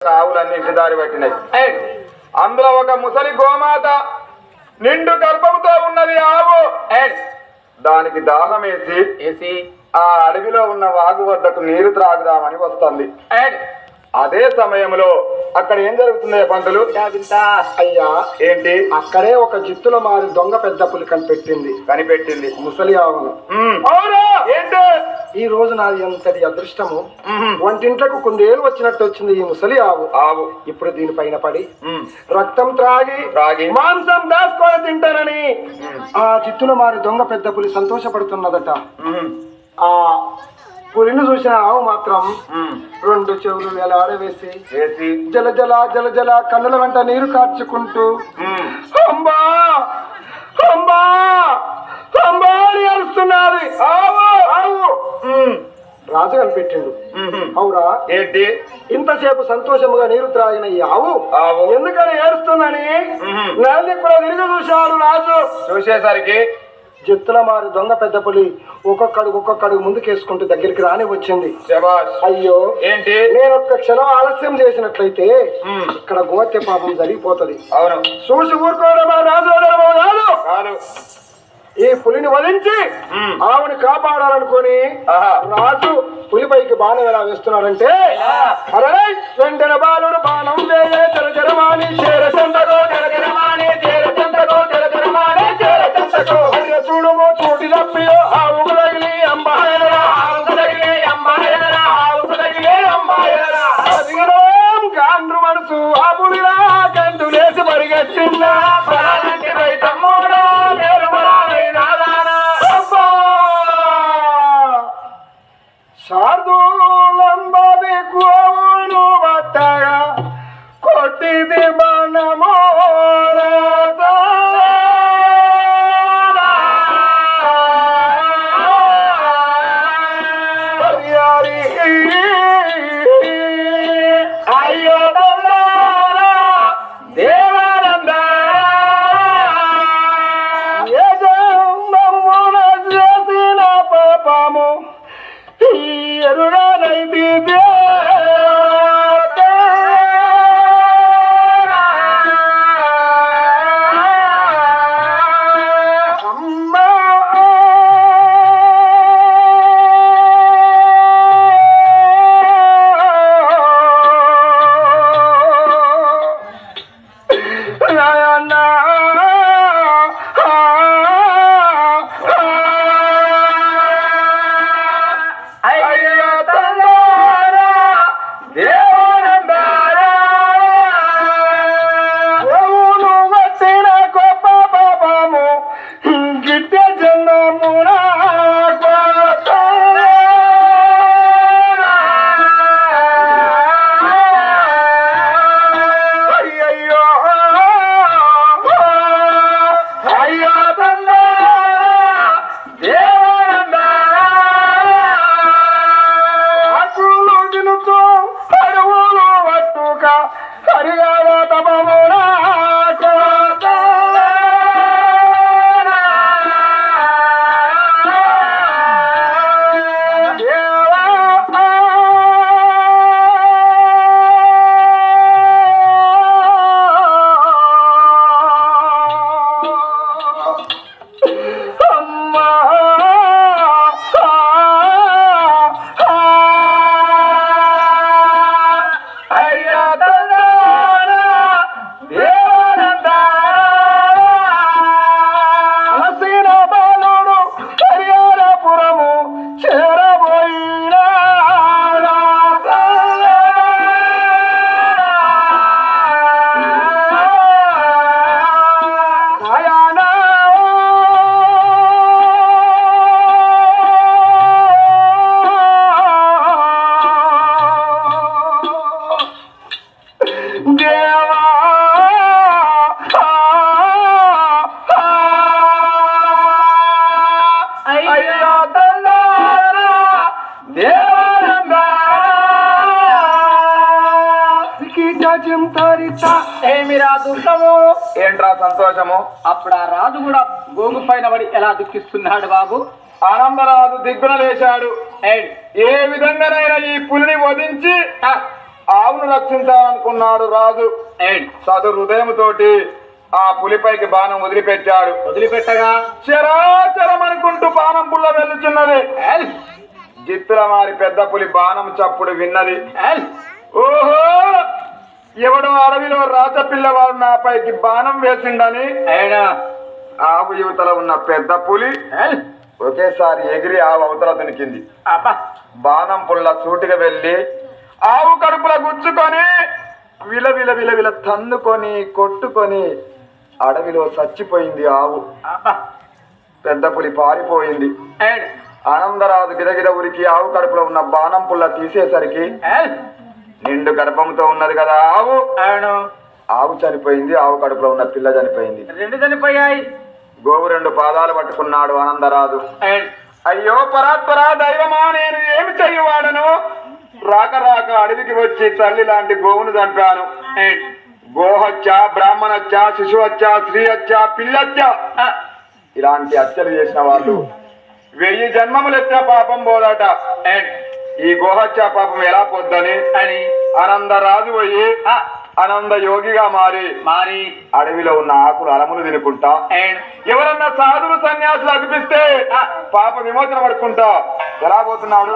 ఆవులన్నీ ఇంటి దారి పట్టినాయి. అందులో ఒక ముసలి గోమాత నిండు గర్భంతో ఉన్నది ఆవు. దానికి దాహం వేసి ఆ అడవిలో ఉన్న వాగు వద్దకు నీరు త్రాగుదామని వస్తుంది. అదే సమయంలో అక్కడ ఏం జరుగుతుంది పంతులు? అయ్యా ఏంటి? అక్కడే ఒక జిత్తుల మారి దొంగ పెద్ద పులి కనిపెట్టింది ముసలి ఆవును. ఏంటి ఈ రోజు నాది ఎంతటి అదృష్టము, వంటింట్లకు కుందేలు వచ్చినట్టు వచ్చింది ఈ ముసలి ఆవు. ఇప్పుడు దీనిపైన పడి రక్తం త్రాగి మాంసం దాచుకొని తింటానని ఆ జిత్తుల మారి దొంగ పెద్ద పులి సంతోషపడుతున్నదట. ఆ పులిని చూసిన ఆవు మాత్రం రెండు చెవులు ఎలాడవేసి జల జల జల జల కన్నుల వెంట నీరు కార్చుకుంటూ అంబా అంబా అంబా అని అరుస్తున్నది ఆవు. రాజు కనిపెట్టిండు. అవురా ఏంటి ఇంతసేపు సంతోషముగా నీరు త్రాగిన ఈ ఆవు ఎందుకని ఏడుస్తుందని నల్లి కూడా తిరిగి చూశాడు రాజు. చూసేసరికి జిత్తుల మారి దొంగ పెద్ద పులి ఒక్కొక్కడుగు ముందుకేసుకుంటూ దగ్గరికి రాని వచ్చింది. అయ్యో ఏంటి, నేను ఒక్క క్షణం ఆలస్యం చేసినట్లయితే ఇక్కడ గోత్య పాపం జరిగిపోతుంది. అవును, చూసి ఊరుకోవడమా రాజు కాదు. ఈ పులిని వధించి ఆవుని కాపాడాలనుకుని రాజు పులిపైకి బాణం ఎలా వేస్తున్నారంటే, అరే వెంటనే బాలుడు బాణం వేయే జరజరమాని చేరచందగో జరజరమాని చేరచందగో జరజరమాని చేరచందగో చూడము చూటి తప్పియో ఆవుకు తగిలి అంబాయనరా ఆవుకు తగిలి అంబాయనరా ఆవుకు తగిలి అంబాయనరా అదిగరం కాండ్రు మనసు ఆ పులిరా కంటు లేచి పరిగెత్తిందా పరాలంటి రైతమ్మోడా శార్దూలంబది కోవును బట్టగా కొట్టిది బాణమో అయ్యో దేవానంద చేసిన పాపము ఎరుడనైతే ఏమిరా దుఃఖము, ఏంట్రా సంతోషము? అప్పుడు ఆ రాజు కూడా గోగు పైన పడి ఎలా దుఃఖిస్తున్నాడు బాబు? ఆనందరాజు దిగ్గున లేచాడు. ఏ విధంగానైనా ఈ పులిని వధించి ఆవును రక్షించాలనుకున్నాడు రాజు. సదు హృదయంతోటి ఆ పులిపైకి బాణం వదిలిపెట్టాడు. వదిలిపెట్టగా చరాచరం అనుకుంటూ బాణం పుల్ల వెళ్ళుచున్నది. జిత్తులమారి పెద్ద పులి బాణం చప్పుడు విన్నది. ఓహో, ఎవడో అడవిలో రాచపిల్లవాడు నాపైకి బాణం వేసిండని ఆవు యువతల ఉన్న పెద్ద పులి ఒకేసారి ఎగిరి ఆవు అవతల దునికింది. బాణం పుల్ల సూటిగా వెళ్ళి ఆవు కడుపుల గుచ్చుకొని విల విల విల తన్నుకొని కొట్టుకొని అడవిలో చచ్చిపోయింది ఆవు. పెద్ద పులి పారిపోయింది. ఆనందరాజు గిరగిర ఉరికి ఆవు కడుపులో ఉన్న బాణం పుల్ల తీసేసరికి నిండు గర్భంతో ఉన్నది కదా ఆవు. ఆవు చనిపోయింది, ఆవు కడుపులో ఉన్న పిల్ల చనిపోయింది. రెండు చనిపోయాయి. గోవు రెండు పాదాలు పట్టుకున్నాడు ఆనందరాజు. అయ్యో పరాత్పరా దైవమా, నేను ఏమి చెయ్యవాడను? రాక రాక అడవికి వచ్చి తల్లి లాంటి గోవును చంపాను. గోహత్య, బ్రాహ్మణత్య, శిశుహత్య, స్త్రీ హత్య, పిల్లత్య ఇలాంటి హత్యలు చేసిన వాళ్ళు 1000 జన్మములు ఎత్తిన పాపం పోదట. ఈ గోహత్య పాపం ఎలా పొద్దని అని ఆనందరాజు పోయి ఆనంద యోగిగా మారి అడవిలో ఉన్న ఆకులు అలములు తినుకుంటా ఎవరన్నా సాధులు సన్యాసులు అనిపిస్తే పాప విమోచన పడుకుంటా ఎలా పోతున్నాడు.